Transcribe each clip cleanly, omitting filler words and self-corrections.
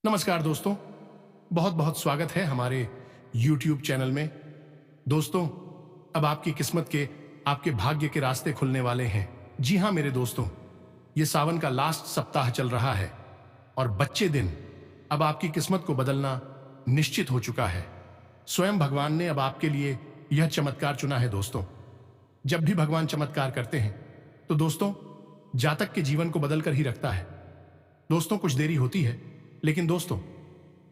नमस्कार दोस्तों, बहुत बहुत स्वागत है हमारे YouTube चैनल में। दोस्तों, अब आपकी किस्मत के, आपके भाग्य के रास्ते खुलने वाले हैं। जी हाँ मेरे दोस्तों, ये सावन का लास्ट सप्ताह चल रहा है और बच्चे दिन अब आपकी किस्मत को बदलना निश्चित हो चुका है। स्वयं भगवान ने अब आपके लिए यह चमत्कार चुना है। दोस्तों, जब भी भगवान चमत्कार करते हैं तो दोस्तों जातक के जीवन को बदल कर ही रखता है। दोस्तों, कुछ देरी होती है लेकिन दोस्तों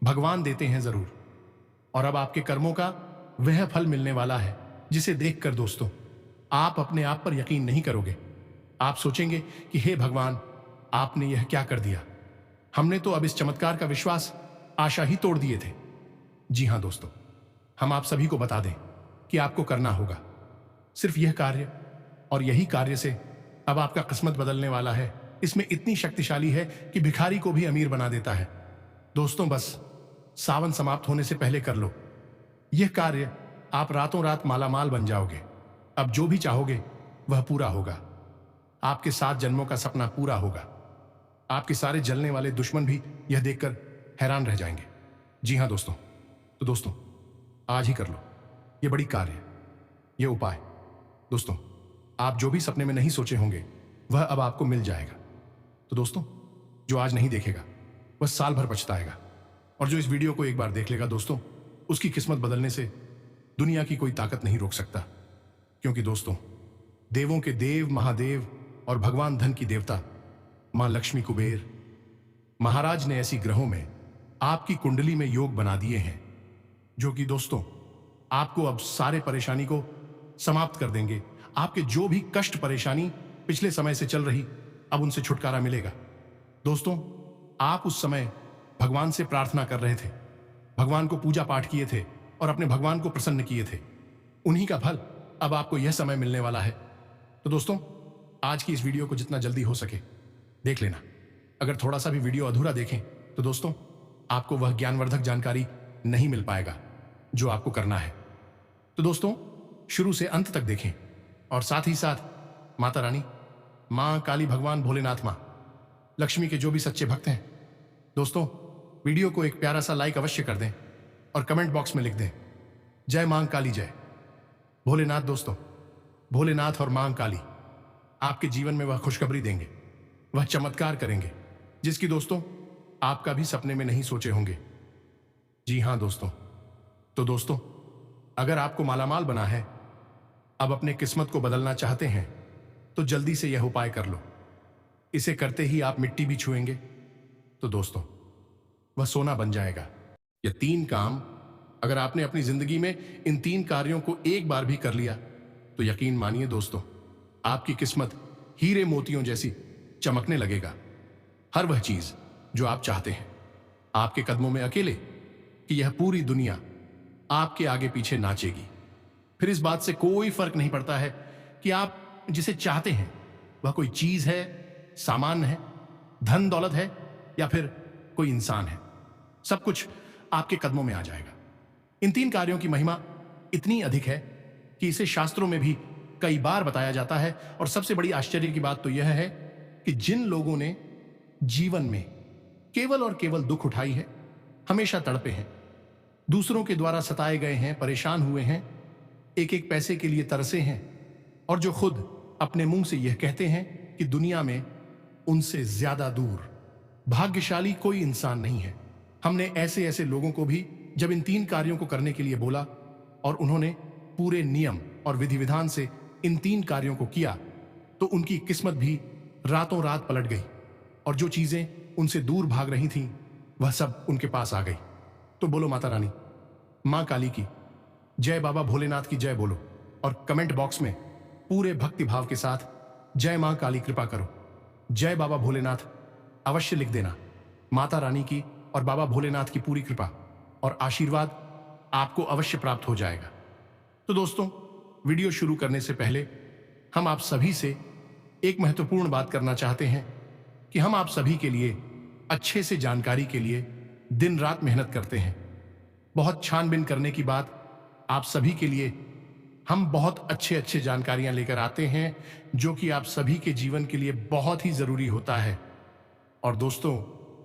भगवान देते हैं जरूर, और अब आपके कर्मों का वह फल मिलने वाला है जिसे देखकर दोस्तों आप अपने आप पर यकीन नहीं करोगे। आप सोचेंगे कि हे भगवान, आपने यह क्या कर दिया। हमने तो अब इस चमत्कार का विश्वास, आशा ही तोड़ दिए थे। जी हां दोस्तों, हम आप सभी को बता दें कि आपको करना होगा सिर्फ यह कार्य, और यही कार्य से अब आपका किस्मत बदलने वाला है। इसमें इतनी शक्तिशाली है कि भिखारी को भी अमीर बना देता है। दोस्तों, बस सावन समाप्त होने से पहले कर लो यह कार्य, आप रातों रात मालामाल बन जाओगे। अब जो भी चाहोगे वह पूरा होगा। आपके 7 जन्मों का सपना पूरा होगा। आपके सारे जलने वाले दुश्मन भी यह देखकर हैरान रह जाएंगे। जी हां दोस्तों, तो दोस्तों आज ही कर लो यह बड़ी कार्य, यह उपाय। दोस्तों, आप जो भी सपने में नहीं सोचे होंगे वह अब आपको मिल जाएगा। तो दोस्तों, जो आज नहीं देखेगा वह साल भर पछताएगा, और जो इस वीडियो को एक बार देख लेगा दोस्तों, उसकी किस्मत बदलने से दुनिया की कोई ताकत नहीं रोक सकता। क्योंकि दोस्तों, देवों के देव महादेव और भगवान धन की देवता मां लक्ष्मी कुबेर महाराज ने ऐसी ग्रहों में आपकी कुंडली में योग बना दिए हैं जो कि दोस्तों आपको अब सारे परेशानी को समाप्त कर देंगे। आपके जो भी कष्ट परेशानी पिछले समय से चल रही, अब उनसे छुटकारा मिलेगा। दोस्तों, आप उस समय भगवान से प्रार्थना कर रहे थे, भगवान को पूजा पाठ किए थे और अपने भगवान को प्रसन्न किए थे। उन्हीं का फल अब आपको यह समय मिलने वाला है। तो दोस्तों, आज की इस वीडियो को जितना जल्दी हो सके देख लेना। अगर थोड़ा सा भी वीडियो अधूरा देखें तो दोस्तों आपको वह ज्ञानवर्धक जानकारी नहीं मिल पाएगा जो आपको करना है। तो दोस्तों, शुरू से अंत तक देखें, और साथ ही साथ माता रानी, मां काली, भगवान भोलेनाथ, मां लक्ष्मी के जो भी सच्चे भक्त हैं दोस्तों, वीडियो को एक प्यारा सा लाइक अवश्य कर दें और कमेंट बॉक्स में लिख दें जय मां काली, जय भोलेनाथ। दोस्तों, भोलेनाथ और मां काली आपके जीवन में वह खुशखबरी देंगे, वह चमत्कार करेंगे जिसकी दोस्तों आप कभी सपने में नहीं सोचे होंगे। जी हां दोस्तों, तो दोस्तों अगर आपको मालामाल बना है, अब अपने किस्मत को बदलना चाहते हैं, तो जल्दी से यह उपाय कर लो। इसे करते ही आप मिट्टी भी छुएंगे तो दोस्तों वह सोना बन जाएगा। ये 3 काम अगर आपने अपनी जिंदगी में इन 3 कार्यों को एक बार भी कर लिया तो यकीन मानिए दोस्तों, आपकी किस्मत हीरे मोतियों जैसी चमकने लगेगा। हर वह चीज जो आप चाहते हैं आपके कदमों में अकेले, कि यह पूरी दुनिया आपके आगे पीछे नाचेगी। फिर इस बात से कोई फर्क नहीं पड़ता है कि आप जिसे चाहते हैं वह कोई चीज है, सामान है, धन दौलत है या फिर कोई इंसान है, सब कुछ आपके कदमों में आ जाएगा। इन 3 कार्यों की महिमा इतनी अधिक है कि इसे शास्त्रों में भी कई बार बताया जाता है। और सबसे बड़ी आश्चर्य की बात तो यह है कि जिन लोगों ने जीवन में केवल और केवल दुख उठाई है, हमेशा तड़पे हैं, दूसरों के द्वारा सताए गए हैं, परेशान हुए हैं, एक एक पैसे के लिए तरसे हैं, और जो खुद अपने मुंह से यह कहते हैं कि दुनिया में उनसे ज्यादा दूर भाग्यशाली कोई इंसान नहीं है। हमने ऐसे ऐसे लोगों को भी जब इन 3 कार्यों को करने के लिए बोला और उन्होंने पूरे नियम और विधि विधान से इन 3 कार्यों को किया, तो उनकी किस्मत भी रातों रात पलट गई, और जो चीजें उनसे दूर भाग रही थीं वह सब उनके पास आ गई। तो बोलो माता रानी, मां काली की जय, बाबा भोलेनाथ की जय बोलो, और कमेंट बॉक्स में पूरे भक्ति भाव के साथ जय मां काली कृपा करो, जय बाबा भोलेनाथ अवश्य लिख देना। माता रानी की और बाबा भोलेनाथ की पूरी कृपा और आशीर्वाद आपको अवश्य प्राप्त हो जाएगा। तो दोस्तों, वीडियो शुरू करने से पहले हम आप सभी से एक महत्वपूर्ण बात करना चाहते हैं कि हम आप सभी के लिए अच्छे से जानकारी के लिए दिन रात मेहनत करते हैं। बहुत छानबीन करने की बात आप सभी के लिए हम बहुत अच्छे अच्छे जानकारियां लेकर आते हैं जो कि आप सभी के जीवन के लिए बहुत ही जरूरी होता है। और दोस्तों,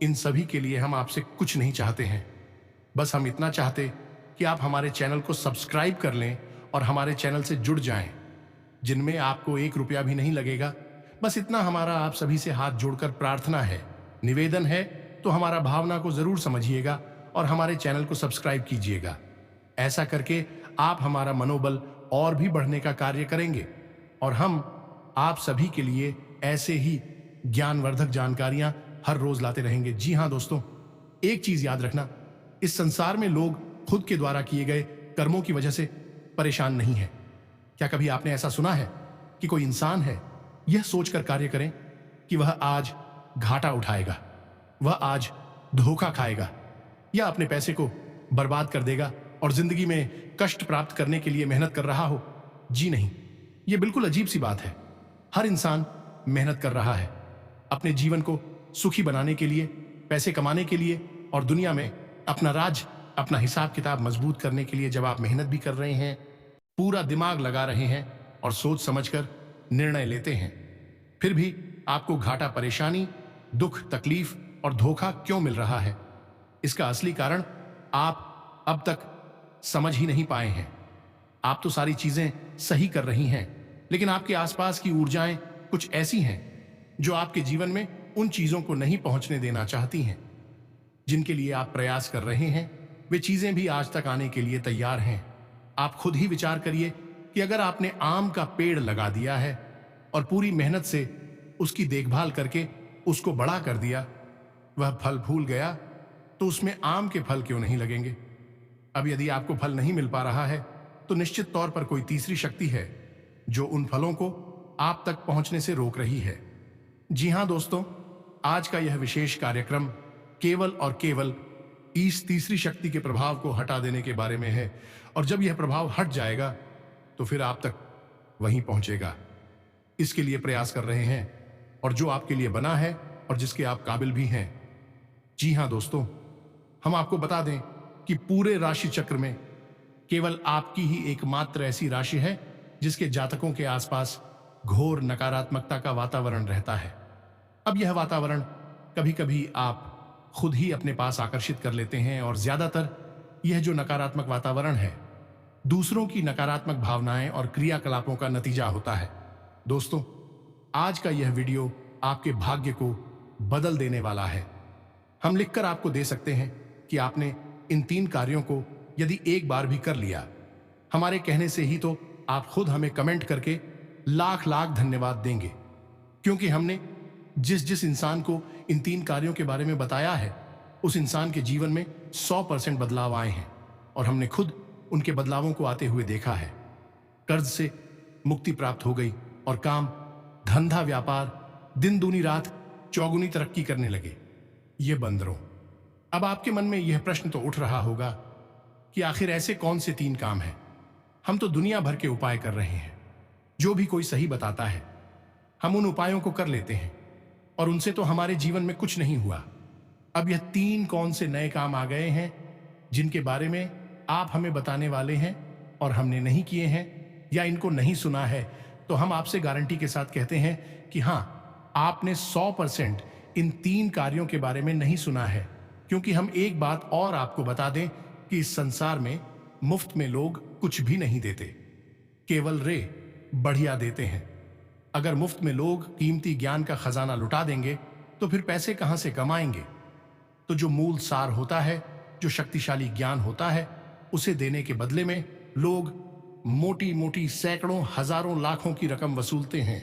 इन सभी के लिए हम आपसे कुछ नहीं चाहते हैं। बस हम इतना चाहते कि आप हमारे चैनल को सब्सक्राइब कर लें और हमारे चैनल से जुड़ जाएं, जिनमें आपको 1 रुपया भी नहीं लगेगा। बस इतना हमारा आप सभी से हाथ जोड़कर प्रार्थना है, निवेदन है। तो हमारा भावना को जरूर समझिएगा और हमारे चैनल को सब्सक्राइब कीजिएगा। ऐसा करके आप हमारा मनोबल और भी बढ़ने का कार्य करेंगे और हम आप सभी के लिए ऐसे ही ज्ञानवर्धक जानकारियां हर रोज लाते रहेंगे। जी हां दोस्तों, एक चीज याद रखना, इस संसार में लोग खुद के द्वारा किए गए कर्मों की वजह से परेशान नहीं है। क्या कभी आपने ऐसा सुना है कि कोई इंसान है यह सोचकर कार्य करें कि वह आज घाटा उठाएगा, वह आज धोखा खाएगा या अपने पैसे को बर्बाद कर देगा और जिंदगी में कष्ट प्राप्त करने के लिए मेहनत कर रहा हो? जी नहीं, यह बिल्कुल अजीब सी बात है। हर इंसान मेहनत कर रहा है अपने जीवन को सुखी बनाने के लिए, पैसे कमाने के लिए और दुनिया में अपना राज, अपना हिसाब किताब मजबूत करने के लिए। जब आप मेहनत भी कर रहे हैं, पूरा दिमाग लगा रहे हैं और सोच समझकर निर्णय लेते हैं, फिर भी आपको घाटा, परेशानी, दुख, तकलीफ और धोखा क्यों मिल रहा है? इसका असली कारण आप अब तक समझ ही नहीं पाए हैं। आप तो सारी चीजें सही कर रही हैं, लेकिन आपके आसपास की ऊर्जाएं कुछ ऐसी हैं जो आपके जीवन में उन चीजों को नहीं पहुंचने देना चाहती हैं। जिनके लिए आप प्रयास कर रहे हैं, वे चीजें भी आज तक आने के लिए तैयार हैं। आप खुद ही विचार करिए कि अगर आपने आम का पेड़ लगा दिया है और पूरी मेहनत से उसकी देखभाल करके उसको बड़ा कर दिया, वह फल फूल गया, तो उसमें आम के फल क्यों नहीं लगेंगे? अब यदि आपको फल नहीं मिल पा रहा है, तो निश्चित तौर पर कोई तीसरी शक्ति है जो उन फलों को आप तक पहुंचने से रोक रही है। जी हां दोस्तों, आज का यह विशेष कार्यक्रम केवल और केवल इस तीसरी शक्ति के प्रभाव को हटा देने के बारे में है। और जब यह प्रभाव हट जाएगा तो फिर आप तक वहीं पहुंचेगा। इसके लिए प्रयास कर रहे हैं और जो आपके लिए बना है और जिसके आप काबिल भी हैं। जी हां दोस्तों, हम आपको बता दें कि पूरे राशि चक्र में केवल आपकी ही एकमात्र ऐसी राशि है जिसके जातकों के आसपास घोर नकारात्मकता का वातावरण रहता है। अब यह वातावरण कभी कभी आप खुद ही अपने पास आकर्षित कर लेते हैं और ज्यादातर यह जो नकारात्मक वातावरण है दूसरों की नकारात्मक भावनाएं और क्रियाकलापों का नतीजा होता है। दोस्तों, आज का यह वीडियो आपके भाग्य को बदल देने वाला है। हम लिखकर आपको दे सकते हैं कि आपने इन 3 कार्यों को यदि एक बार भी कर लिया, हमारे कहने से ही तो आप खुद हमें कमेंट करके लाख लाख धन्यवाद देंगे, क्योंकि हमने जिस जिस इंसान को इन 3 कार्यों के बारे में बताया है उस इंसान के जीवन में 100% बदलाव आए हैं और हमने खुद उनके बदलावों को आते हुए देखा है। कर्ज से मुक्ति प्राप्त हो गई और काम, धंधा, व्यापार दिन दूनी रात चौगुनी तरक्की करने लगे। ये बंदरों, अब आपके मन में यह प्रश्न तो उठ रहा होगा कि आखिर ऐसे कौन से 3 काम हैं? हम तो दुनिया भर के उपाय कर रहे हैं, जो भी कोई सही बताता है हम उन उपायों को कर लेते हैं और उनसे तो हमारे जीवन में कुछ नहीं हुआ। अब यह 3 कौन से नए काम आ गए हैं जिनके बारे में आप हमें बताने वाले हैं और हमने नहीं किए हैं या इनको नहीं सुना है, तो हम आपसे गारंटी के साथ कहते हैं कि हां, आपने 100% इन 3 कार्यों के बारे में नहीं सुना है। क्योंकि हम एक बात और आपको बता दें कि इस संसार में मुफ्त में लोग कुछ भी नहीं देते, केवल बढ़िया देते हैं। अगर मुफ्त में लोग कीमती ज्ञान का खजाना लुटा देंगे तो फिर पैसे कहां से कमाएंगे? तो जो मूल सार होता है, जो शक्तिशाली ज्ञान होता है, उसे देने के बदले में लोग मोटी मोटी सैकड़ों, हजारों, लाखों की रकम वसूलते हैं।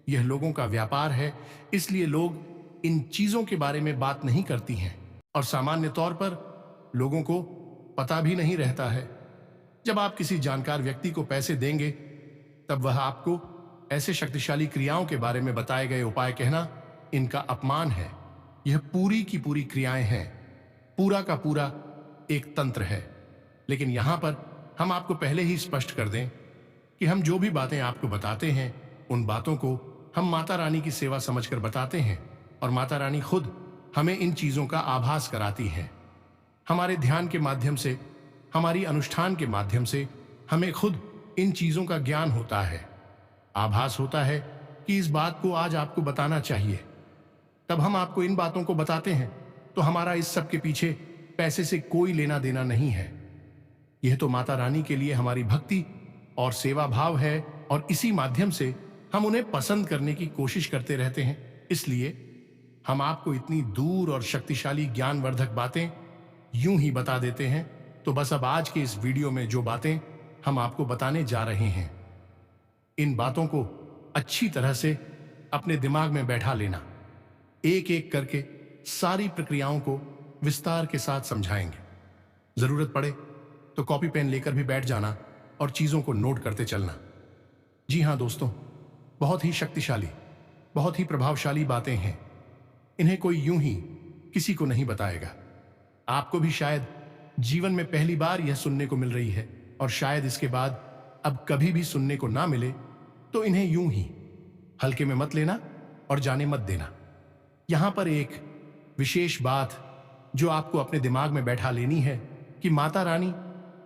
यह लोगों का व्यापार है, इसलिए लोग इन चीजों के बारे में बात नहीं करती हैं और सामान्य तौर पर लोगों को पता भी नहीं रहता है। जब आप किसी जानकार व्यक्ति को पैसे देंगे तब वह आपको ऐसे शक्तिशाली क्रियाओं के बारे में बताए गए उपाय कहना इनका अपमान है। यह पूरी की पूरी क्रियाएं हैं, पूरा का पूरा एक तंत्र है। लेकिन यहां पर हम आपको पहले ही स्पष्ट कर दें कि हम जो भी बातें आपको बताते हैं उन बातों को हम माता रानी की सेवा समझकर बताते हैं और माता रानी खुद हमें इन चीजों का आभास कराती है। हमारे ध्यान के माध्यम से, हमारी अनुष्ठान के माध्यम से हमें खुद इन चीजों का ज्ञान होता है। आभास होता है कि इस बात को आज आपको बताना चाहिए। तब हम आपको इन बातों को बताते हैं, तो हमारा इस सब के पीछे पैसे से कोई लेना देना नहीं है। यह तो माता रानी के लिए हमारी भक्ति और सेवा भाव है, और इसी माध्यम से हम उन्हें पसंद करने की कोशिश करते रहते हैं। इसलिए हम आपको इतनी दूर और शक्तिशाली ज्ञानवर्धक बातें यूं ही बता देते हैं। तो बस अब आज के इस वीडियो में जो बातें हम आपको बताने जा रहे हैं, इन बातों को अच्छी तरह से अपने दिमाग में बैठा लेना। एक एक करके सारी प्रक्रियाओं को विस्तार के साथ समझाएंगे। जरूरत पड़े तो कॉपी पेन लेकर भी बैठ जाना और चीजों को नोट करते चलना। जी हां दोस्तों, बहुत ही शक्तिशाली, बहुत ही प्रभावशाली बातें हैं। इन्हें कोई यूं ही किसी को नहीं बताएगा। आपको भी शायद जीवन में पहली बार यह सुनने को मिल रही है, और शायद इसके बाद अब कभी भी सुनने को ना मिले। तो इन्हें यूं ही हल्के में मत लेना और जाने मत देना। यहां पर एक विशेष बात जो आपको अपने दिमाग में बैठा लेनी है कि माता रानी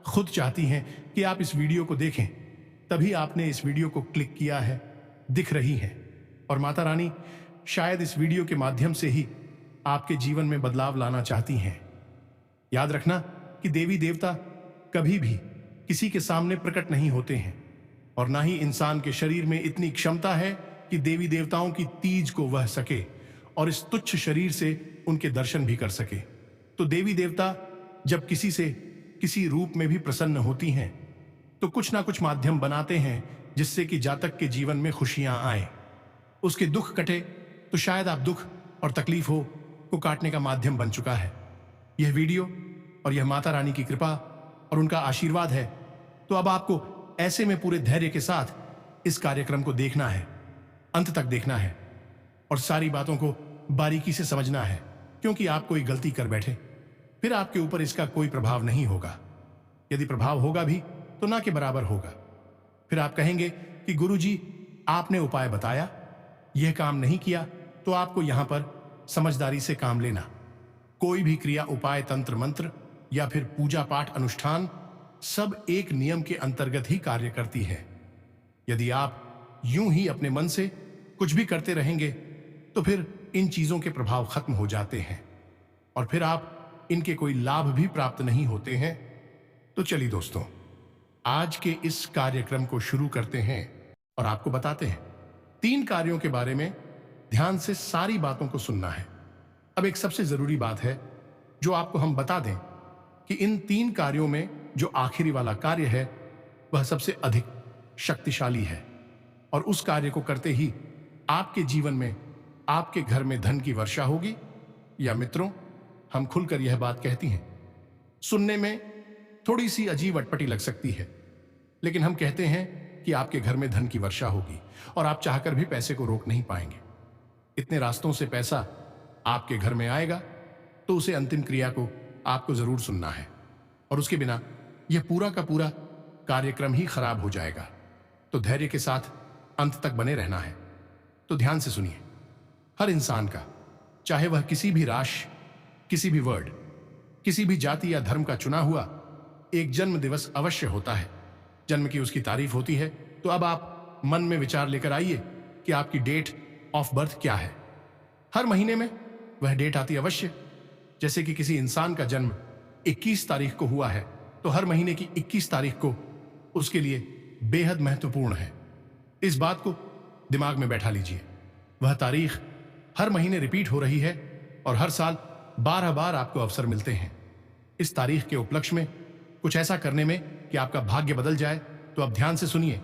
खुद चाहती हैं कि आप इस वीडियो को देखें, तभी आपने इस वीडियो को क्लिक किया है, दिख रही है। और माता रानी शायद इस वीडियो के माध्यम से ही आपके जीवन में बदलाव लाना चाहती हैं। याद रखना कि देवी देवता कभी भी किसी के सामने प्रकट नहीं होते हैं, और ना ही इंसान के शरीर में इतनी क्षमता है कि देवी देवताओं की तीज को वह सके और इस तुच्छ शरीर से उनके दर्शन भी कर सके। तो देवी देवता जब किसी से किसी रूप में भी प्रसन्न होती हैं, तो कुछ ना कुछ माध्यम बनाते हैं जिससे कि जातक के जीवन में खुशियां आए, उसके दुख कटे। तो शायद आप दुख और तकलीफ हो को काटने का माध्यम बन चुका है यह वीडियो, और यह माता रानी की कृपा और उनका आशीर्वाद है। तो अब आपको ऐसे में पूरे धैर्य के साथ इस कार्यक्रम को देखना है, अंत तक देखना है, और सारी बातों को बारीकी से समझना है, क्योंकि आप कोई गलती कर बैठे फिर आपके ऊपर इसका कोई प्रभाव नहीं होगा। यदि प्रभाव होगा भी तो ना के बराबर होगा। फिर आप कहेंगे कि गुरुजी आपने उपाय बताया, यह काम नहीं किया। तो आपको यहां पर समझदारी से काम लेना। कोई भी क्रिया, उपाय, तंत्र मंत्र या फिर पूजा पाठ अनुष्ठान सब एक नियम के अंतर्गत ही कार्य करती है। यदि आप यूं ही अपने मन से कुछ भी करते रहेंगे तो फिर इन चीजों के प्रभाव खत्म हो जाते हैं, और फिर आप इनके कोई लाभ भी प्राप्त नहीं होते हैं। तो चलिए दोस्तों, आज के इस कार्यक्रम को शुरू करते हैं और आपको बताते हैं 3 कार्यों के बारे में। ध्यान से सारी बातों को सुनना है। अब एक सबसे जरूरी बात है जो आपको हम बता दें कि इन 3 कार्यों में जो आखिरी वाला कार्य है वह सबसे अधिक शक्तिशाली है, और उस कार्य को करते ही आपके जीवन में, आपके घर में धन की वर्षा होगी। या मित्रों, हम खुलकर यह बात कहती हैं, सुनने में थोड़ी सी अजीब अटपटी लग सकती है, लेकिन हम कहते हैं कि आपके घर में धन की वर्षा होगी और आप चाहकर भी पैसे को रोक नहीं पाएंगे। इतने रास्तों से पैसा आपके घर में आएगा, तो उसे अंतिम क्रिया को आपको जरूर सुनना है, और उसके बिना यह पूरा का पूरा कार्यक्रम ही खराब हो जाएगा। तो धैर्य के साथ अंत तक बने रहना है। तो ध्यान से सुनिए। हर इंसान का, चाहे वह किसी भी राष्ट्र, किसी भी वर्ड, किसी भी जाति या धर्म का चुना हुआ, एक जन्म दिवस अवश्य होता है। जन्म की उसकी तारीफ होती है। तो अब आप मन में विचार लेकर आइए कि आपकी डेट ऑफ बर्थ क्या है। हर महीने में वह डेट आती अवश्य। जैसे कि किसी इंसान का जन्म 21 तारीख को हुआ है, तो हर महीने की 21 तारीख को उसके लिए बेहद महत्वपूर्ण है। इस बात को दिमाग में बैठा लीजिए। वह तारीख हर महीने रिपीट हो रही है, और हर साल 12 बार आपको अवसर मिलते हैं इस तारीख के उपलक्ष्य में कुछ ऐसा करने में कि आपका भाग्य बदल जाए। तो अब ध्यान से सुनिए।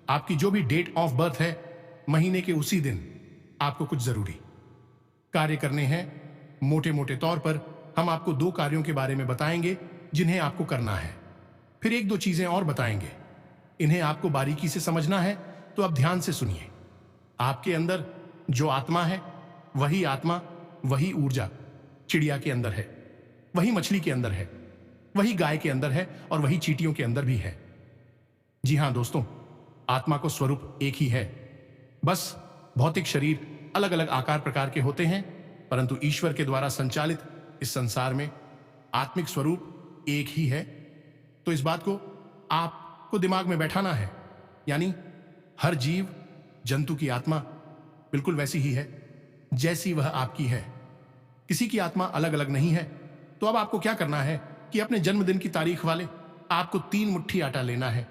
आपकी जो भी डेट ऑफ बर्थ है, महीने के उसी दिन आपको कुछ जरूरी कार्य करने हैं। मोटे मोटे तौर पर हम आपको 2 कार्यों के बारे में बताएंगे जिन्हें आपको करना है। फिर 1-2 चीजें और बताएंगे, इन्हें आपको बारीकी से समझना है। तो अब ध्यान से सुनिए। आपके अंदर जो आत्मा है, वही आत्मा, वही ऊर्जा चिड़िया के अंदर है, वही मछली के अंदर है, वही गाय के अंदर है, और वही चींटियों के अंदर भी है। जी हां दोस्तों, आत्मा को स्वरूप एक ही है। बस भौतिक शरीर अलग अलग आकार प्रकार के होते हैं, परंतु ईश्वर के द्वारा संचालित इस संसार में आत्मिक स्वरूप एक ही है। तो इस बात को आपको दिमाग में बैठाना है। यानी हर जीव जंतु की आत्मा बिल्कुल वैसी ही है, जैसी वह आपकी है। किसी की आत्मा अलग अलग नहीं है। तो अब आपको क्या करना है कि अपने जन्मदिन की तारीख वाले आपको 3 मुट्ठी आटा लेना है,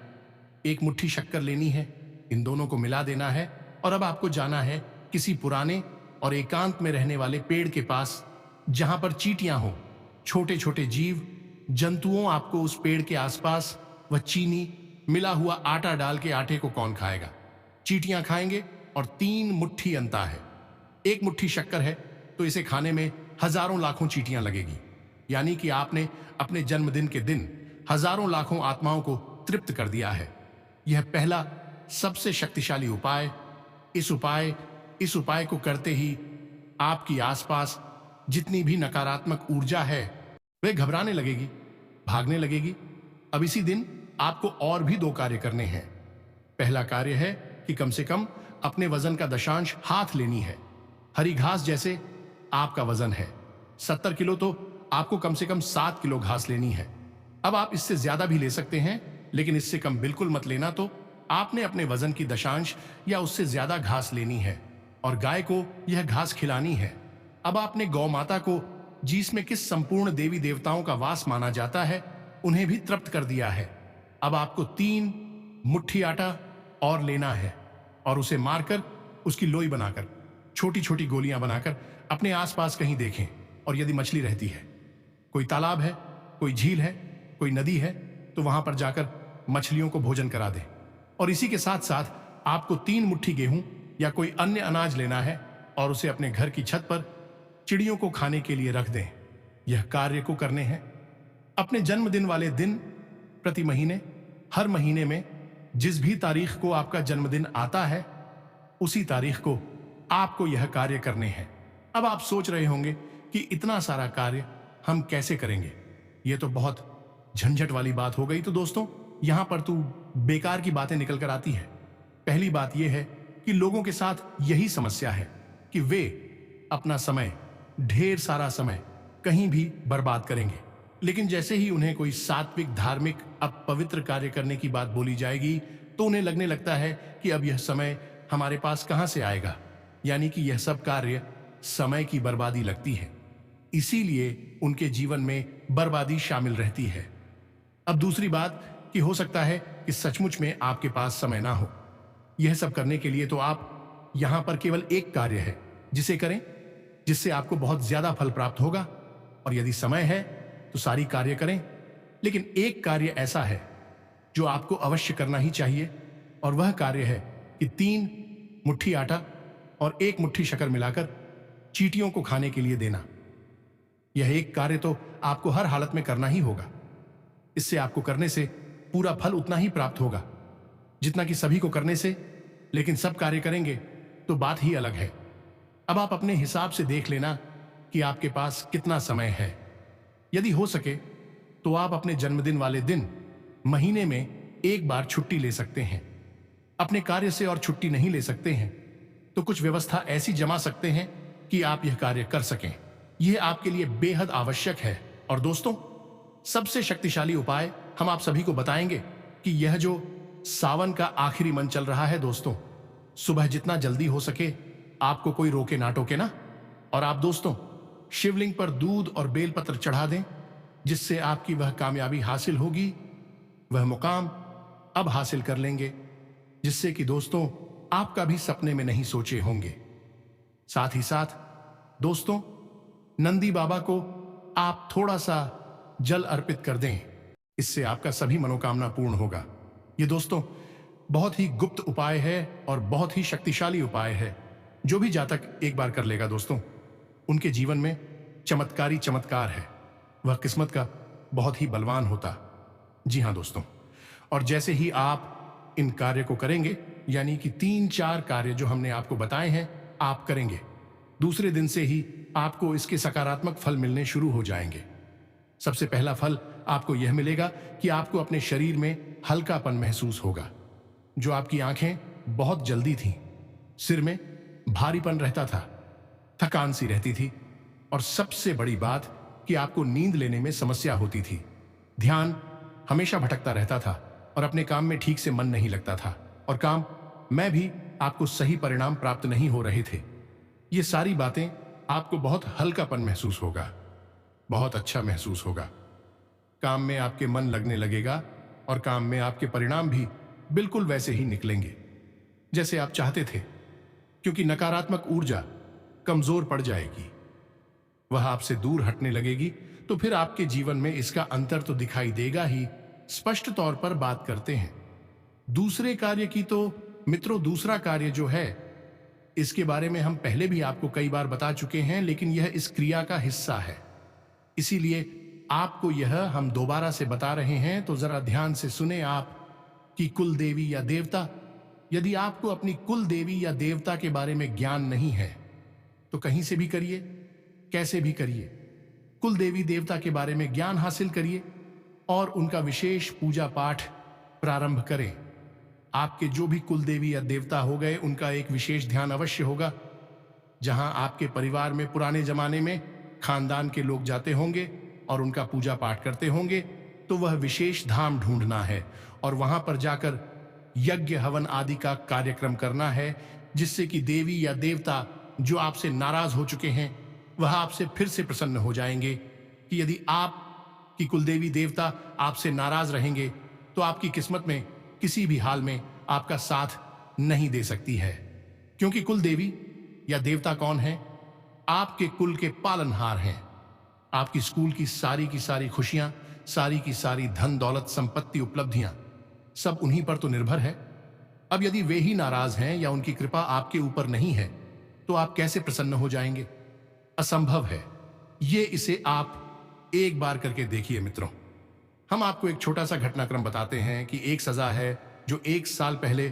1 मुट्ठी शक्कर लेनी है, इन दोनों को मिला देना है और अब आपको जाना है किसी पुराने और एकांत में रहने वाले पेड़ के पास, जहां पर चींटियां हो, छोटे छोटे जीव जंतुओं। आपको उस पेड़ के आसपास वह चीनी मिला हुआ आटा डाल के आटे को कौन खाएगा? चींटियां खाएंगे और 3 मुट्ठी अंता है। 1 मुट्ठी शक्कर है तो इसे खाने में हजारों लाखों चींटियां लगेगी। यानी कि आपने अपने जन्मदिन के दिन हजारों लाखों आत्माओं को तृप्त कर दिया है। यह पहला सबसे शक्तिशाली उपाय। इस उपाय को करते ही आपकी आसपास जितनी भी नकारात्मक ऊर्जा है वह घबराने लगेगी, भागने लगेगी। अब इसी दिन आपको और भी 2 कार्य करने हैं। पहला कार्य है कि कम से कम अपने वजन का दशांश हाथ लेनी है। हरी घास जैसे आपका वजन है 70 किलो, तो आपको कम से कम 7 किलो घास लेनी है। अब आप इससे ज्यादा भी ले सकते हैं, लेकिन इससे कम बिल्कुल मत लेना। तो आपने अपने वजन की दशांश या उससे ज्यादा घास लेनी है और गाय को यह घास खिलानी है। अब आपने गौ माता को, जिसमें किस संपूर्ण देवी देवताओं का वास माना जाता है, उन्हें भी तृप्त कर दिया है। अब आपको 3 मुट्ठी आटा और लेना है और उसे मारकर, उसकी लोई बनाकर, छोटी छोटी गोलियां बनाकर अपने आसपास कहीं देखें। और यदि मछली रहती है, कोई तालाब है, कोई झील है, कोई नदी है, तो वहां पर जाकर मछलियों को भोजन करा दें। और इसी के साथ साथ आपको 3 मुट्ठी गेहूं या कोई अन्य अनाज लेना है और उसे अपने घर की छत पर चिड़ियों को खाने के लिए रख दें। यह कार्य को करने हैं अपने जन्मदिन वाले दिन। प्रति महीने, हर महीने में जिस भी तारीख को आपका जन्मदिन आता है, उसी तारीख को आपको यह कार्य करने हैं। अब आप सोच रहे होंगे कि इतना सारा कार्य हम कैसे करेंगे? यह तो बहुत झंझट वाली बात हो गई। तो दोस्तों, यहां पर तो बेकार की बातें निकल कर आती है। पहली बात यह है कि लोगों के साथ यही समस्या है कि वे अपना समय, ढेर सारा समय कहीं भी बर्बाद करेंगे, लेकिन जैसे ही उन्हें कोई सात्विक, धार्मिक, पवित्र कार्य करने की बात बोली जाएगी तो उन्हें लगने लगता है कि अब यह समय हमारे पास कहां से आएगा। यानी कि यह सब कार्य समय की बर्बादी लगती है, इसीलिए उनके जीवन में बर्बादी शामिल रहती है। अब दूसरी बात कि हो सकता है कि सचमुच में आपके पास समय ना हो। यह सब करने के लिए तो आप यहां पर केवल एक कार्य है जिसे करें, जिससे आपको बहुत ज्यादा फल प्राप्त होगा। और यदि समय है तो सारी कार्य करें, लेकिन एक कार्य ऐसा है जो आपको अवश्य करना ही चाहिए, और वह कार्य है कि 3 मुट्ठी आटा और 1 मुट्ठी शक्कर मिलाकर चींटियों को खाने के लिए देना। यह एक कार्य तो आपको हर हालत में करना ही होगा। इससे आपको करने से पूरा फल उतना ही प्राप्त होगा जितना कि सभी को करने से, लेकिन सब कार्य करेंगे तो बात ही अलग है। अब आप अपने हिसाब से देख लेना कि आपके पास कितना समय है। यदि हो सके तो आप अपने जन्मदिन वाले दिन महीने में 1 बार छुट्टी ले सकते हैं। अपने कार्य से और छुट्टी नहीं ले सकते हैं तो कुछ व्यवस्था ऐसी जमा सकते हैं कि आप यह कार्य कर सकें। यह आपके लिए बेहद आवश्यक है। और दोस्तों, सबसे शक्तिशाली उपाय हम आप सभी को बताएंगे कि यह जो सावन का आखिरी मन चल रहा है दोस्तों, सुबह जितना जल्दी हो सके आपको कोई रोके ना टोके ना। और आप दोस्तों शिवलिंग पर दूध और बेलपत्र चढ़ा दें, जिससे आपकी वह कामयाबी हासिल होगी, वह मुकाम अब हासिल कर लेंगे जिससे कि दोस्तों आपका भी सपने में नहीं सोचे होंगे। साथ ही साथ दोस्तों, नंदी बाबा को आप थोड़ा सा जल अर्पित कर दें, इससे आपका सभी मनोकामना पूर्ण होगा। ये दोस्तों बहुत ही गुप्त उपाय है और बहुत ही शक्तिशाली उपाय है। जो भी जातक एक बार कर लेगा दोस्तों, उनके जीवन में चमत्कारी चमत्कार है। वह किस्मत का बहुत ही बलवान होता। जी हाँ दोस्तों, और जैसे ही आप इन कार्य को करेंगे, यानी कि 3-4 कार्य जो हमने आपको बताए हैं आप करेंगे, दूसरे दिन से ही आपको इसके सकारात्मक फल मिलने शुरू हो जाएंगे। सबसे पहला फल आपको यह मिलेगा कि आपको अपने शरीर में हल्कापन महसूस होगा। जो आपकी आंखें बहुत जल्दी थीं, सिर में भारीपन रहता था, थकान सी रहती थी, और सबसे बड़ी बात कि आपको नींद लेने में समस्या होती थी। ध्यान हमेशा भटकता रहता था और अपने काम में ठीक से मन नहीं लगता था, और काम में भी आपको सही परिणाम प्राप्त नहीं हो रहे थे। ये सारी बातें आपको बहुत हल्कापन महसूस होगा, बहुत अच्छा महसूस होगा। काम में आपके मन लगने लगेगा और काम में आपके परिणाम भी बिल्कुल वैसे ही निकलेंगे जैसे आप चाहते थे, क्योंकि नकारात्मक ऊर्जा कमजोर पड़ जाएगी, वह आपसे दूर हटने लगेगी। तो फिर आपके जीवन में इसका अंतर तो दिखाई देगा ही। स्पष्ट तौर पर बात करते हैं दूसरे कार्य की, तो मित्रों दूसरा कार्य जो है, इसके बारे में हम पहले भी आपको कई बार बता चुके हैं, लेकिन यह इस क्रिया का हिस्सा है, इसीलिए आपको यह हम दोबारा से बता रहे हैं। तो जरा ध्यान से सुने आप कि कुल देवी या देवता। यदि आपको अपनी कुल देवी या देवता के बारे में ज्ञान नहीं है तो कहीं से भी करिए, कैसे भी करिए, कुल देवी देवता के बारे में ज्ञान हासिल करिए और उनका विशेष पूजा पाठ प्रारंभ करें। आपके जो भी कुल देवी या देवता हो गए, उनका एक विशेष ध्यान अवश्य होगा। जहां आपके परिवार में पुराने जमाने में खानदान के लोग जाते होंगे और उनका पूजा पाठ करते होंगे, तो वह विशेष धाम ढूंढना है और वहां पर जाकर यज्ञ हवन आदि का कार्यक्रम करना है, जिससे कि देवी या देवता जो आपसे नाराज हो चुके हैं वह आपसे फिर से प्रसन्न हो जाएंगे। कि यदि आप की कुलदेवी देवता आपसे नाराज रहेंगे तो आपकी किस्मत में किसी भी हाल में आपका साथ नहीं दे सकती है, क्योंकि कुल देवी या देवता कौन है? आपके कुल के पालनहार हैं। आपकी स्कूल की सारी खुशियां, सारी की सारी धन दौलत संपत्ति उपलब्धियां सब उन्हीं पर तो निर्भर है। अब यदि वे ही नाराज हैं या उनकी कृपा आपके ऊपर नहीं है तो आप कैसे प्रसन्न हो जाएंगे? असंभव है। ये इसे आप एक बार करके देखिए मित्रों। हम आपको एक छोटा सा घटनाक्रम बताते हैं कि एक सजा है जो 1 साल पहले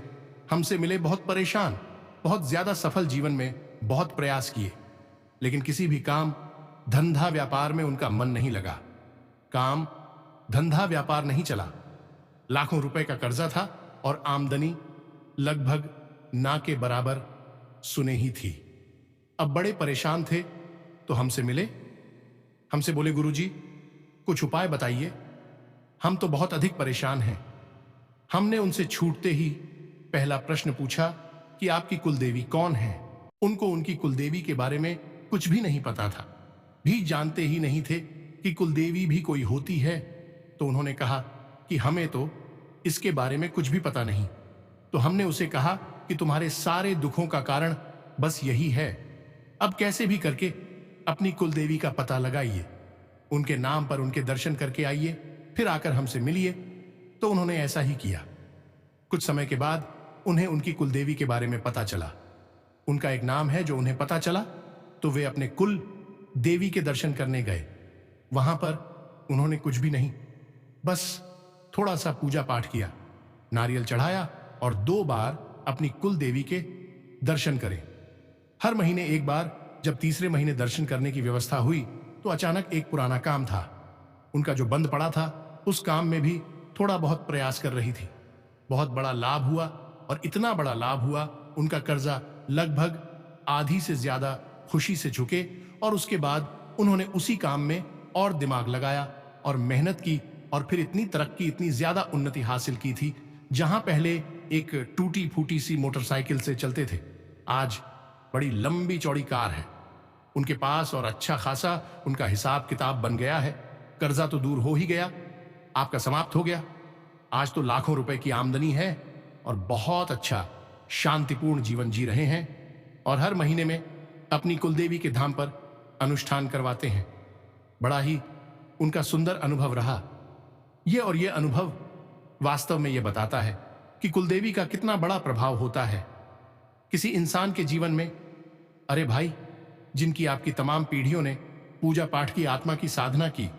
हमसे मिले, बहुत परेशान, बहुत ज्यादा सफल जीवन में बहुत प्रयास किए, लेकिन किसी भी काम धंधा व्यापार में उनका मन नहीं लगा। काम धंधा व्यापार नहीं चला। लाखों रुपए का कर्जा था और आमदनी लगभग ना के बराबर सुने ही थी। अब बड़े परेशान थे तो हमसे मिले, हमसे बोले, गुरुजी कुछ उपाय बताइए, हम तो बहुत अधिक परेशान हैं। हमने उनसे छूटते ही पहला प्रश्न पूछा कि आपकी कुलदेवी कौन है? उनको उनकी कुलदेवी के बारे में कुछ भी नहीं पता था, भी जानते ही नहीं थे कि कुलदेवी भी कोई होती है। तो उन्होंने कहा कि हमें तो इसके बारे में कुछ भी पता नहीं। तो हमने उसे कहा कि तुम्हारे सारे दुखों का कारण बस यही है, अब कैसे भी करके अपनी कुलदेवी का पता लगाइए, उनके नाम पर उनके दर्शन करके आइए, फिर आकर हमसे मिलिए। तो उन्होंने ऐसा ही किया। कुछ समय के बाद उन्हें उनकी कुलदेवी के बारे में पता चला। उनका एक नाम है जो उन्हें पता चला, तो वे अपने कुल देवी के दर्शन करने गए। वहां पर उन्होंने कुछ भी नहीं, बस थोड़ा सा पूजा पाठ किया, नारियल चढ़ाया और 2 बार अपनी कुल देवी के दर्शन करें। हर महीने एक बार जब तीसरे महीने दर्शन करने की व्यवस्था हुई तो अचानक एक पुराना काम था, उनका जो बंद पड़ा था, उस काम में भी थोड़ा बहुत प्रयास कर रही थी। बहुत बड़ा लाभ हुआ और इतना बड़ा लाभ हुआ, उनका कर्जा लगभग आधी से ज्यादा खुशी से झुके और उसके बाद उन्होंने उसी काम में और दिमाग लगाया और मेहनत की और फिर इतनी तरक्की, इतनी ज्यादा उन्नति हासिल की थी। जहां पहले एक टूटी फूटी सी मोटरसाइकिल से चलते थे, आज बड़ी लंबी चौड़ी कार है उनके पास और अच्छा खासा उनका हिसाब किताब बन गया है। कर्जा तो दूर हो ही गया, आपका समाप्त हो गया। आज तो लाखों रुपए की आमदनी है और बहुत अच्छा शांतिपूर्ण जीवन जी रहे हैं और हर महीने में अपनी कुलदेवी के धाम पर अनुष्ठान करवाते हैं। बड़ा ही उनका सुंदर अनुभव रहा। ये अनुभव वास्तव में यह बताता है कि कुलदेवी का कितना बड़ा प्रभाव होता है किसी इंसान के जीवन में। अरे भाई, जिनकी आपकी तमाम पीढ़ियों ने पूजा पाठ की आत्मा की साधना की,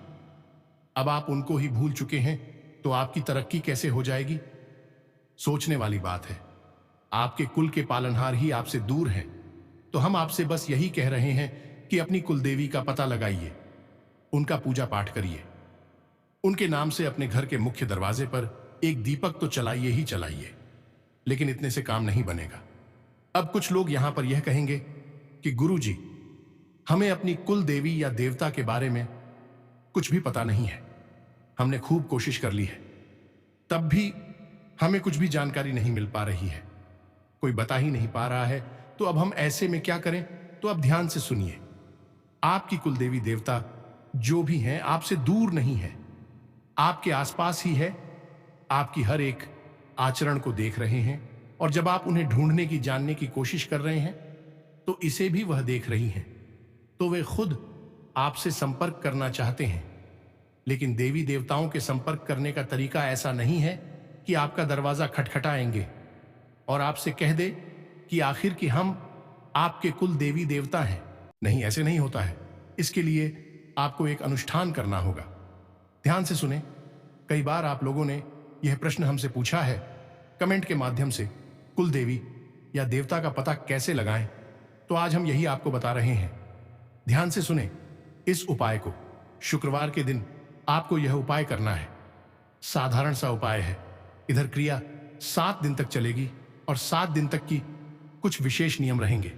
अब आप उनको ही भूल चुके हैं तो आपकी तरक्की कैसे हो जाएगी? सोचने वाली बात है। आपके कुल के पालनहार ही आपसे दूर हैं, तो हम आपसे बस यही कह रहे हैं कि अपनी कुलदेवी का पता लगाइए, उनका पूजा पाठ करिए, उनके नाम से अपने घर के मुख्य दरवाजे पर एक दीपक तो चलाइए ही चलाइए। लेकिन इतने से काम नहीं बनेगा। अब कुछ लोग यहां पर यह कहेंगे कि गुरुजी, हमें अपनी कुल देवी या देवता के बारे में कुछ भी पता नहीं है, हमने खूब कोशिश कर ली है, तब भी हमें कुछ भी जानकारी नहीं मिल पा रही है, कोई बता ही नहीं पा रहा है, तो अब हम ऐसे में क्या करें? तो अब ध्यान से सुनिए। आपकी कुल देवी देवता जो भी हैं आपसे दूर नहीं है, आपके आसपास ही है, आपकी हर एक आचरण को देख रहे हैं, और जब आप उन्हें ढूंढने की जानने की कोशिश कर रहे हैं तो इसे भी वह देख रही हैं। तो वे खुद आपसे संपर्क करना चाहते हैं, लेकिन देवी देवताओं के संपर्क करने का तरीका ऐसा नहीं है कि आपका दरवाजा खटखटाएंगे और आपसे कह दे कि आखिर कि हम आपके कुल देवी देवता हैं। नहीं, ऐसे नहीं होता है। इसके लिए आपको एक अनुष्ठान करना होगा। ध्यान से सुने। कई बार आप लोगों ने यह प्रश्न हमसे पूछा है कमेंट के माध्यम से, कुल देवी या देवता का पता कैसे लगाएं? तो आज हम यही आपको बता रहे हैं। ध्यान से सुने इस उपाय को। शुक्रवार के दिन आपको यह उपाय करना है। साधारण सा उपाय है। इधर क्रिया 7 दिन तक चलेगी और 7 दिन तक की कुछ विशेष नियम रहेंगे।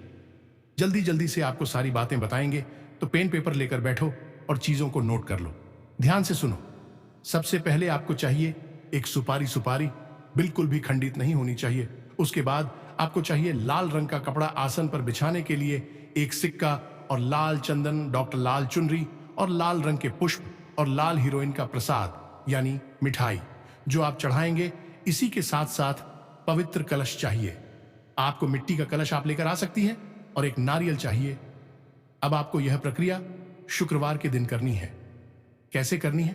जल्दी जल्दी से आपको सारी बातें बताएंगे, तो पेन पेपर लेकर बैठो और चीजों को नोट कर लो। ध्यान से सुनो। सबसे पहले आपको चाहिए एक सुपारी। सुपारी बिल्कुल भी खंडित नहीं होनी चाहिए। उसके बाद आपको चाहिए लाल रंग का कपड़ा आसन पर बिछाने के लिए, एक सिक्का और लाल चंदन, डॉक्टर लाल चुनरी और लाल रंग के पुष्प और लाल हीरोइन का प्रसाद यानी मिठाई जो आप चढ़ाएंगे। इसी के साथ साथ पवित्र कलश चाहिए। आपको मिट्टी का कलश आप लेकर आ सकती है, और एक नारियल चाहिए। अब आपको यह प्रक्रिया शुक्रवार के दिन करनी है। कैसे करनी है?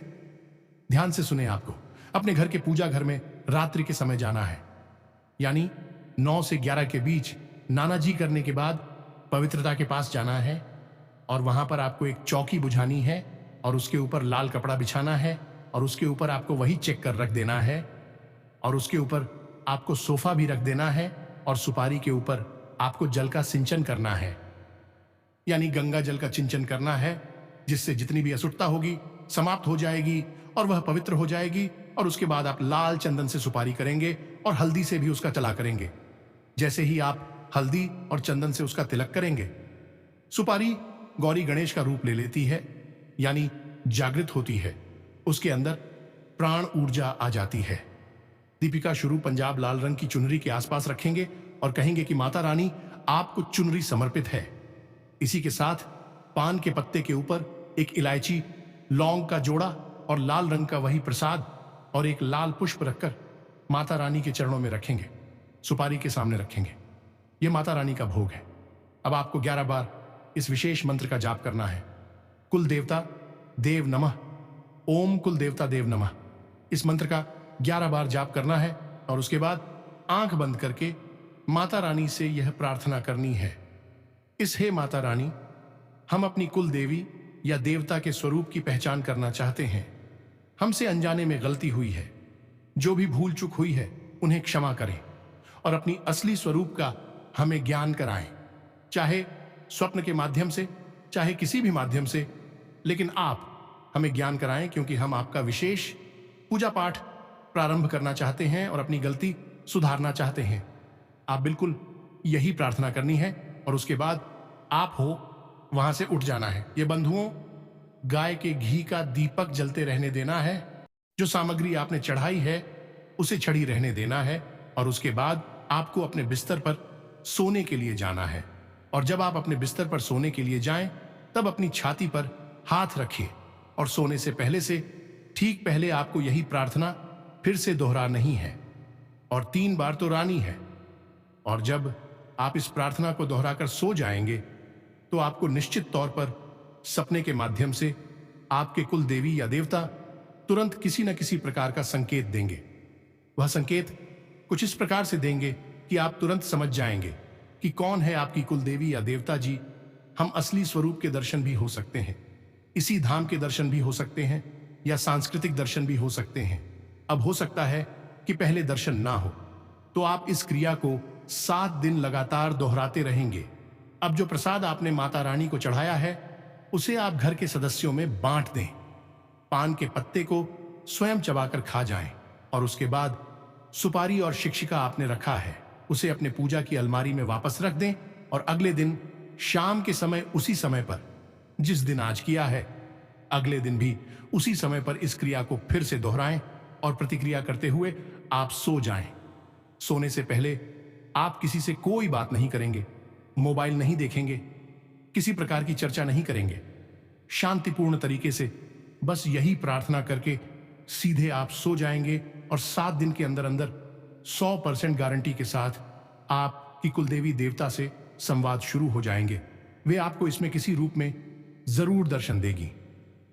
ध्यान से सुने। आपको अपने घर के पूजा घर में रात्रि के समय जाना है, यानी 9 से 11 के बीच नाना जी करने के बाद पवित्रता के पास जाना है, और वहां पर आपको एक चौकी बुझानी है और उसके ऊपर लाल कपड़ा बिछाना है, और उसके ऊपर आपको वही चेक कर रख देना है, और उसके ऊपर आपको सोफा भी रख देना है, और सुपारी के ऊपर आपको जल का सिंचन करना है, यानी गंगा जल का सिंचन करना है, जिससे जितनी भी असुरता होगी समाप्त हो जाएगी और वह पवित्र हो जाएगी। और उसके बाद आप लाल चंदन से सुपारी करेंगे और हल्दी से भी उसका तिलक करेंगे। जैसे ही आप हल्दी और चंदन से उसका तिलक करेंगे, सुपारी गौरी गणेश का रूप ले लेती है, यानी जागृत होती है। उसके अंदर प्राण ऊर्जा आ जाती है। दीपिका शुरू पंजाब लाल रंग की चुनरी के आसपास रखेंगे और कहेंगे कि माता रानी आपको चुनरी समर्पित है। इसी के साथ पान के पत्ते के ऊपर एक इलायची, लौंग का जोड़ा और लाल रंग का वही प्रसाद और एक लाल पुष्प रखकर माता रानी के चरणों में रखेंगे, सुपारी के सामने रखेंगे। यह माता रानी का भोग है। अब आपको 11 बार इस विशेष मंत्र का जाप करना है। कुल देवता देव नमः, ओम कुल देवता देव नमः। इस मंत्र का 11 बार जाप करना है, और उसके बाद आंख बंद करके माता रानी से यह प्रार्थना करनी है। इस हे माता रानी, हम अपनी कुल देवी या देवता के स्वरूप की पहचान करना चाहते हैं। हमसे अनजाने में गलती हुई है। जो भी भूल चूक हुई है उन्हें क्षमा करें और अपनी असली स्वरूप का हमें ज्ञान कराएं, चाहे स्वप्न के माध्यम से, चाहे किसी भी माध्यम से, लेकिन आप हमें ज्ञान कराएं, क्योंकि हम आपका विशेष पूजा पाठ प्रारंभ करना चाहते हैं और अपनी गलती सुधारना चाहते हैं। आप बिल्कुल यही प्रार्थना करनी है, और उसके बाद आप हो वहां से उठ जाना है। ये बंधुओं, गाय के घी का दीपक जलते रहने देना है। जो सामग्री आपने चढ़ाई है उसे चढ़ी रहने देना है, और उसके बाद आपको अपने बिस्तर पर सोने के लिए जाना है। और जब आप अपने बिस्तर पर सोने के लिए जाएं, तब अपनी छाती पर हाथ रखिए, और सोने से ठीक पहले आपको यही प्रार्थना फिर से दोहराना नहीं है, और 3 बार तो रानी है। और जब आप इस प्रार्थना को दोहराकर सो जाएंगे, तो आपको निश्चित तौर पर सपने के माध्यम से आपके कुल देवी या देवता तुरंत किसी न किसी प्रकार का संकेत देंगे। वह संकेत कुछ इस प्रकार से देंगे कि आप तुरंत समझ जाएंगे कि कौन है आपकी कुल देवी या देवता जी। हम असली स्वरूप के दर्शन भी हो सकते हैं, इसी धाम के दर्शन भी हो सकते हैं, या सांस्कृतिक दर्शन भी हो सकते हैं। अब हो सकता है कि पहले दर्शन ना हो, तो आप इस क्रिया को 7 दिन लगातार दोहराते रहेंगे। अब जो प्रसाद आपने माता रानी को चढ़ाया है उसे आप घर के सदस्यों में बांट दें। पान के पत्ते को स्वयं चबाकर खा जाएं, और उसके बाद सुपारी और शिक्षिका आपने रखा है उसे अपने पूजा की अलमारी में वापस रख दें, और अगले दिन शाम के समय उसी समय पर, जिस दिन आज किया है, अगले दिन भी उसी समय पर इस क्रिया को फिर से दोहराएं, और प्रतिक्रिया करते हुए आप सो जाएं। सोने से पहले आप किसी से कोई बात नहीं करेंगे, मोबाइल नहीं देखेंगे, किसी प्रकार की चर्चा नहीं करेंगे। शांतिपूर्ण तरीके से बस यही प्रार्थना करके सीधे आप सो जाएंगे और 7 दिन के अंदर अंदर 100% गारंटी के साथ आपकी कुलदेवी देवता से संवाद शुरू हो जाएंगे। वे आपको इसमें किसी रूप में जरूर दर्शन देगी।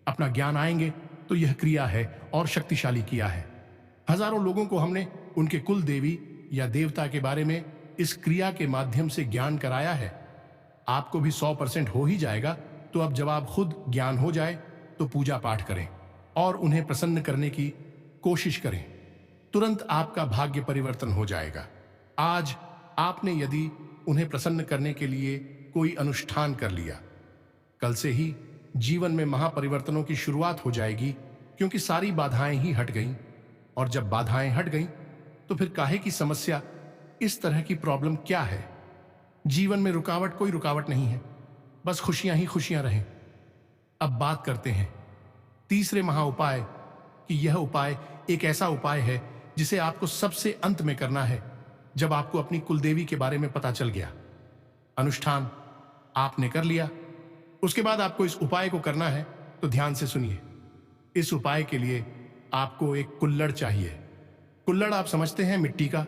अपना ज्ञान आएंगे तो यह क्रिया है और शक्तिशाली किया है। हजारों लोगों को हमने उनके कुल देवी या देवता के बारे में इस क्रिया के माध्यम से ज्ञान कराया है। आपको भी 100% हो ही जाएगा। तो अब जब आप खुद ज्ञान हो जाए तो पूजा पाठ करें और उन्हें प्रसन्न करने की कोशिश करें। तुरंत आपका भाग्य परिवर्तन हो जाएगा। आज आपने यदि उन्हें प्रसन्न करने के लिए कोई अनुष्ठान कर लिया, कल से ही जीवन में महापरिवर्तनों की शुरुआत हो जाएगी, क्योंकि सारी बाधाएं ही हट गईं। और जब बाधाएं हट गईं तो फिर काहे की समस्या, इस तरह की प्रॉब्लम क्या है? जीवन में रुकावट, कोई रुकावट नहीं है, बस खुशियां ही खुशियां रहें। अब बात करते हैं तीसरे महा उपाय कि यह उपाय एक ऐसा उपाय है जिसे आपको सबसे अंत में करना है, जब आपको अपनी कुलदेवी के बारे में पता चल गया। अनुष्ठान आपने कर लिया, उसके बाद आपको इस उपाय को करना है। तो ध्यान से सुनिए। इस उपाय के लिए आपको एक कुल्हड़ चाहिए। कुल्हड़ आप समझते हैं, मिट्टी का,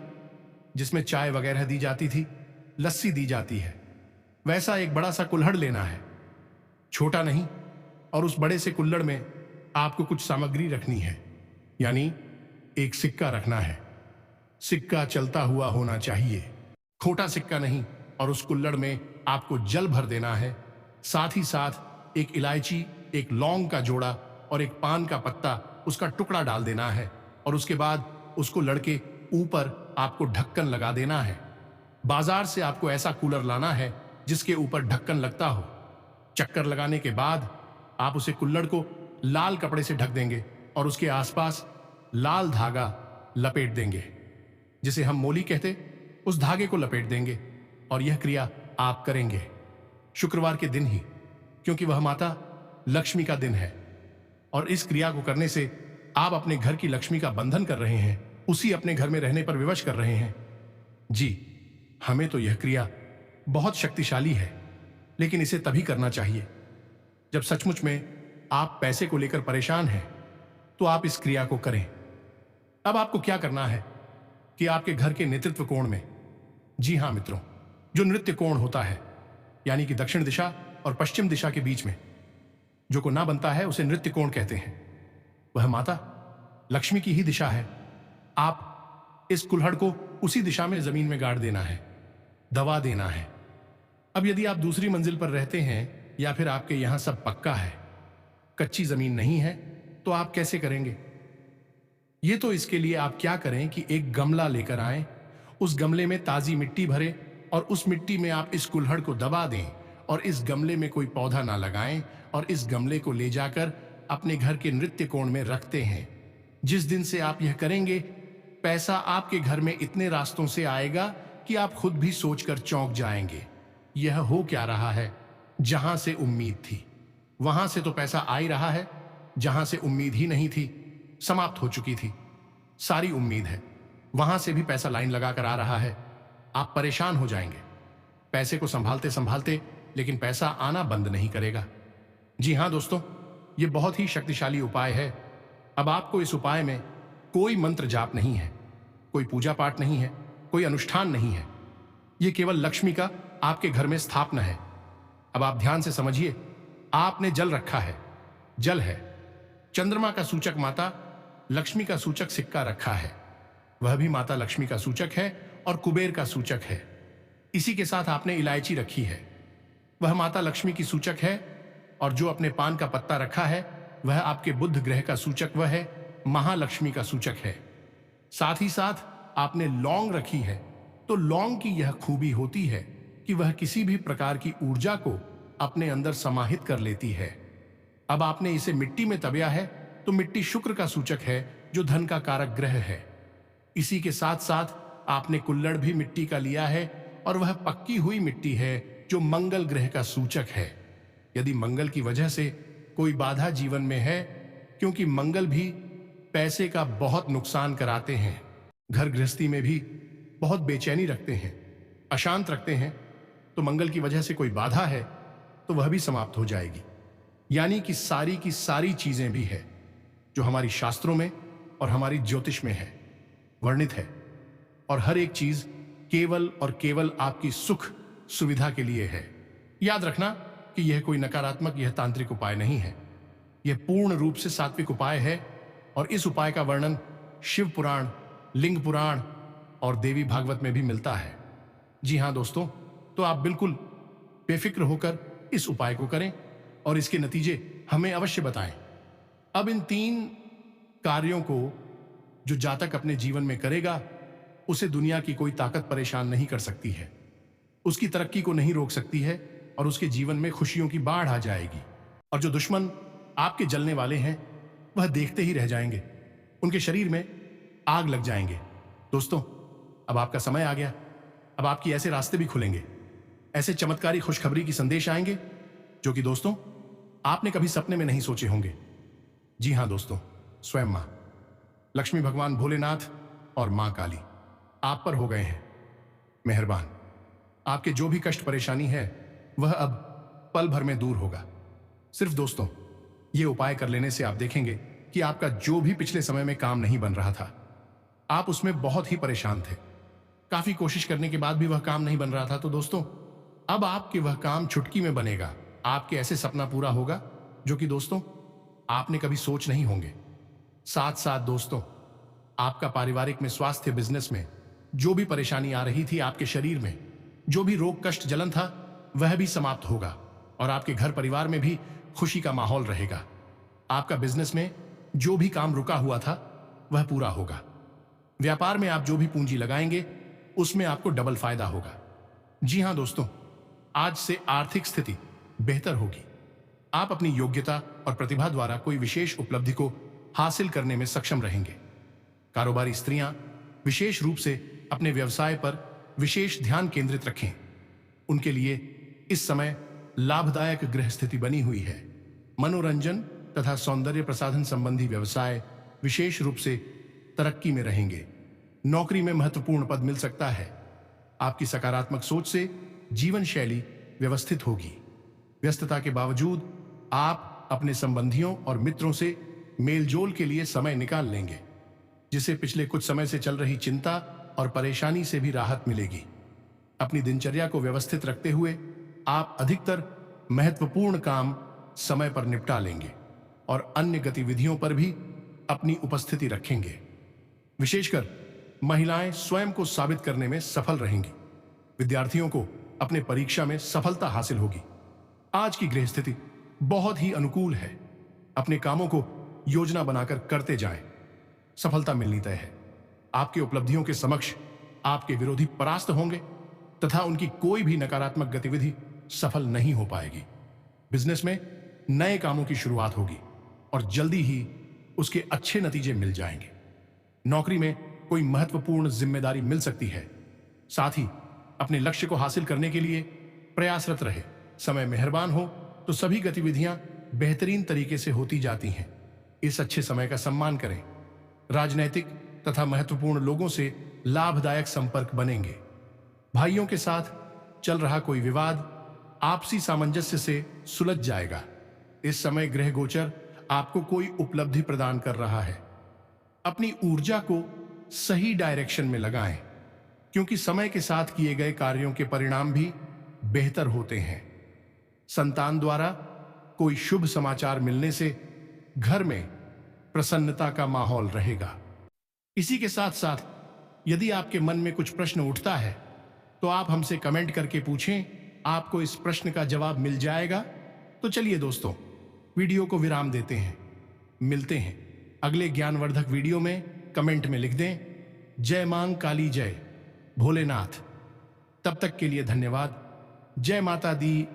जिसमें चाय वगैरह दी जाती थी, लस्सी दी जाती है, वैसा एक बड़ा सा कुल्हड़ लेना है, छोटा नहीं। और उस बड़े से कुल्हड़ में आपको कुछ सामग्री रखनी है, यानी एक सिक्का रखना है। सिक्का चलता हुआ होना चाहिए, खोटा सिक्का नहीं। और उस कुल्हड़ में आपको जल भर देना है। साथ ही साथ एक इलायची, एक लौंग का जोड़ा और एक पान का पत्ता, उसका टुकड़ा डाल देना है। और उसके बाद उसको लड़के ऊपर आपको ढक्कन लगा देना है। बाजार से आपको ऐसा कूलर लाना है जिसके ऊपर ढक्कन लगता हो। चक्कर लगाने के बाद आप उसे कुल्हड़ को लाल कपड़े से ढक देंगे और उसके आसपास लाल धागा लपेट देंगे, जिसे हम मोली कहते, उस धागे को लपेट देंगे। और यह क्रिया आप करेंगे शुक्रवार के दिन ही, क्योंकि वह माता लक्ष्मी का दिन है। और इस क्रिया को करने से आप अपने घर की लक्ष्मी का बंधन कर रहे हैं, उसी अपने घर में रहने पर विवश कर रहे हैं। जी, हमें तो यह क्रिया बहुत शक्तिशाली है, लेकिन इसे तभी करना चाहिए जब सचमुच में आप पैसे को लेकर परेशान हैं। तो आप इस क्रिया को करें। अब आपको क्या करना है कि आपके घर के नेतृत्व कोण में, जी हां मित्रों, जो नृत्य कोण होता है, यानी कि दक्षिण दिशा और पश्चिम दिशा के बीच में जो कोना बनता है, उसे नृत्य कोण कहते हैं। वह माता लक्ष्मी की ही दिशा है। आप इस कुल्हड़ को उसी दिशा में जमीन में गाड़ देना है, दबा देना है। अब यदि आप दूसरी मंजिल पर रहते हैं या फिर आपके यहां सब पक्का है, कच्ची जमीन नहीं है, तो आप कैसे करेंगे? ये तो इसके लिए आप क्या करें कि एक गमला लेकर आएं, उस गमले में ताजी मिट्टी भरें और उस मिट्टी में आप इस कुल्हड़ को दबा दें। और इस गमले में कोई पौधा ना लगाएं और इस गमले को ले जाकर अपने घर के नृत्य कोण में रखते हैं। जिस दिन से आप यह करेंगे, पैसा आपके घर में इतने रास्तों से आएगा कि आप खुद भी सोचकर चौंक जाएंगे। यह हो क्या रहा है? जहां से उम्मीद थी वहां से तो पैसा आ ही रहा है, जहां से उम्मीद ही नहीं थी, समाप्त हो चुकी थी सारी उम्मीद है, वहां से भी पैसा लाइन लगाकर आ रहा है। आप परेशान हो जाएंगे पैसे को संभालते संभालते, लेकिन पैसा आना बंद नहीं करेगा। जी हां दोस्तों, यह बहुत ही शक्तिशाली उपाय है। अब आपको इस उपाय में कोई मंत्र जाप नहीं है, कोई पूजा पाठ नहीं है, कोई अनुष्ठान नहीं है। यह केवल लक्ष्मी का आपके घर में स्थापना है। अब आप ध्यान से समझिए। आपने जल रखा है, जल है, चंद्रमा का सूचक माता लक्ष्मी का सूचक सिक्का रखा है, वह भी माता लक्ष्मी का सूचक है और कुबेर का सूचक है। इसी के साथ आपने इलायची रखी है, वह माता लक्ष्मी की सूचक है। और जो अपने पान का पत्ता रखा है, वह आपके बुध ग्रह का सूचक, वह है महालक्ष्मी का सूचक है। साथ ही साथ आपने लौंग रखी है। तो लौंग की यह खूबी होती है कि वह किसी भी प्रकार की ऊर्जा को अपने अंदर समाहित कर लेती है। अब आपने इसे मिट्टी में तबया है, तो मिट्टी शुक्र का सूचक है, जो धन का कारक ग्रह है। इसी के साथ साथ आपने कुल्हड़ भी मिट्टी का लिया है, और वह पक्की हुई मिट्टी है, जो मंगल ग्रह का सूचक है। यदि मंगल की वजह से कोई बाधा जीवन में है, क्योंकि मंगल भी पैसे का बहुत नुकसान कराते हैं, घर गृहस्थी में भी बहुत बेचैनी रखते हैं, अशांत रखते हैं, तो मंगल की वजह से कोई बाधा है, तो वह भी समाप्त हो जाएगी। यानी कि सारी की सारी चीजें भी है जो हमारी शास्त्रों में और हमारी ज्योतिष में है वर्णित है, और हर एक चीज केवल और केवल आपकी सुख सुविधा के लिए है। याद रखना कि यह कोई नकारात्मक, यह तांत्रिक उपाय नहीं है। यह पूर्ण रूप से सात्विक उपाय है, और इस उपाय का वर्णन शिव पुराण, लिंग पुराण और देवी भागवत में भी मिलता है। जी हां दोस्तों, तो आप बिल्कुल बेफिक्र होकर इस उपाय को करें और इसके नतीजे हमें अवश्य बताएं। अब इन 3 कार्यों को जो जातक अपने जीवन में करेगा, उसे दुनिया की कोई ताकत परेशान नहीं कर सकती है, उसकी तरक्की को नहीं रोक सकती है, और उसके जीवन में खुशियों की बाढ़ आ जाएगी। और जो दुश्मन आपके जलने वाले हैं, वह देखते ही रह जाएंगे, उनके शरीर में आग लग जाएंगे। दोस्तों, अब आपका समय आ गया। अब आपकी ऐसे रास्ते भी खुलेंगे, ऐसे चमत्कारी खुशखबरी की संदेश आएंगे जो कि दोस्तों आपने कभी सपने में नहीं सोचे होंगे। जी हां दोस्तों, स्वयं मां लक्ष्मी, भगवान भोलेनाथ और मां काली आप पर हो गए हैं मेहरबान। आपके जो भी कष्ट परेशानी है वह अब पल भर में दूर होगा। सिर्फ दोस्तों ये उपाय कर लेने से आप देखेंगे कि आपका जो भी पिछले समय में काम नहीं बन रहा था, आप उसमें बहुत ही परेशान थे, काफी कोशिश करने के बाद भी वह काम नहीं बन रहा था, तो दोस्तों अब आपके वह काम चुटकी में बनेगा। आपके ऐसे सपना पूरा होगा जो कि दोस्तों आपने कभी सोच नहीं होंगे। साथ साथ दोस्तों आपका पारिवारिक में, स्वास्थ्य, बिजनेस में जो भी परेशानी आ रही थी, आपके शरीर में जो भी रोग, कष्ट, जलन था, वह भी समाप्त होगा, और आपके घर परिवार में भी खुशी का माहौल रहेगा। आपका बिजनेस में जो भी काम रुका हुआ था वह पूरा होगा। व्यापार में आप जो भी पूंजी लगाएंगे उसमें आपको डबल फायदा होगा। जी हां दोस्तों, आज से आर्थिक स्थिति बेहतर होगी। आप अपनी योग्यता और प्रतिभा द्वारा कोई विशेष उपलब्धि को हासिल करने में सक्षम रहेंगे। कारोबारी स्त्रियां विशेष रूप से अपने व्यवसाय पर विशेष ध्यान केंद्रित रखें। उनके लिए इस समय लाभदायक ग्रह स्थिति बनी हुई है। मनोरंजन तथा सौंदर्य प्रसाधन संबंधी व्यवसाय विशेष रूप से तरक्की में रहेंगे। नौकरी में महत्वपूर्ण पद मिल सकता है। आपकी सकारात्मक सोच से जीवन शैली व्यवस्थित होगी। व्यस्तता के बावजूद आप अपने संबंधियों और मित्रों से मेलजोल के लिए समय निकाल लेंगे, जिससे पिछले कुछ समय से चल रही चिंता और परेशानी से भी राहत मिलेगी। अपनी दिनचर्या को व्यवस्थित रखते हुए आप अधिकतर महत्वपूर्ण काम समय पर निपटा लेंगे और अन्य गतिविधियों पर भी अपनी उपस्थिति रखेंगे। विशेषकर महिलाएं स्वयं को साबित करने में सफल रहेंगी। विद्यार्थियों को अपने परीक्षा में सफलता हासिल होगी। आज की गृह स्थिति बहुत ही अनुकूल है। अपने कामों को योजना बनाकर करते जाएं, सफलता मिलनी तय है। आपकी उपलब्धियों के समक्ष आपके विरोधी परास्त होंगे तथा उनकी कोई भी नकारात्मक गतिविधि सफल नहीं हो पाएगी। बिजनेस में नए कामों की शुरुआत होगी और जल्दी ही उसके अच्छे नतीजे मिल जाएंगे। नौकरी में कोई महत्वपूर्ण जिम्मेदारी मिल सकती है। साथ ही अपने लक्ष्य को हासिल करने के लिए प्रयासरत रहे। समय मेहरबान हो तो सभी गतिविधियां बेहतरीन तरीके से होती जाती हैं। इस अच्छे समय का सम्मान करें। राजनैतिक तथा महत्वपूर्ण लोगों से लाभदायक संपर्क बनेंगे। भाइयों के साथ चल रहा कोई विवाद आपसी सामंजस्य से सुलझ जाएगा। इस समय ग्रह गोचर आपको कोई उपलब्धि प्रदान कर रहा है। अपनी ऊर्जा को सही डायरेक्शन में लगाएं, क्योंकि समय के साथ किए गए कार्यों के परिणाम भी बेहतर होते हैं। संतान द्वारा कोई शुभ समाचार मिलने से घर में प्रसन्नता का माहौल रहेगा। इसी के साथ साथ यदि आपके मन में कुछ प्रश्न उठता है तो आप हमसे कमेंट करके पूछें, आपको इस प्रश्न का जवाब मिल जाएगा। तो चलिए दोस्तों, वीडियो को विराम देते हैं। मिलते हैं अगले ज्ञानवर्धक वीडियो में। कमेंट में लिख दें, जय मां काली, जय भोलेनाथ। तब तक के लिए धन्यवाद। जय माता दी।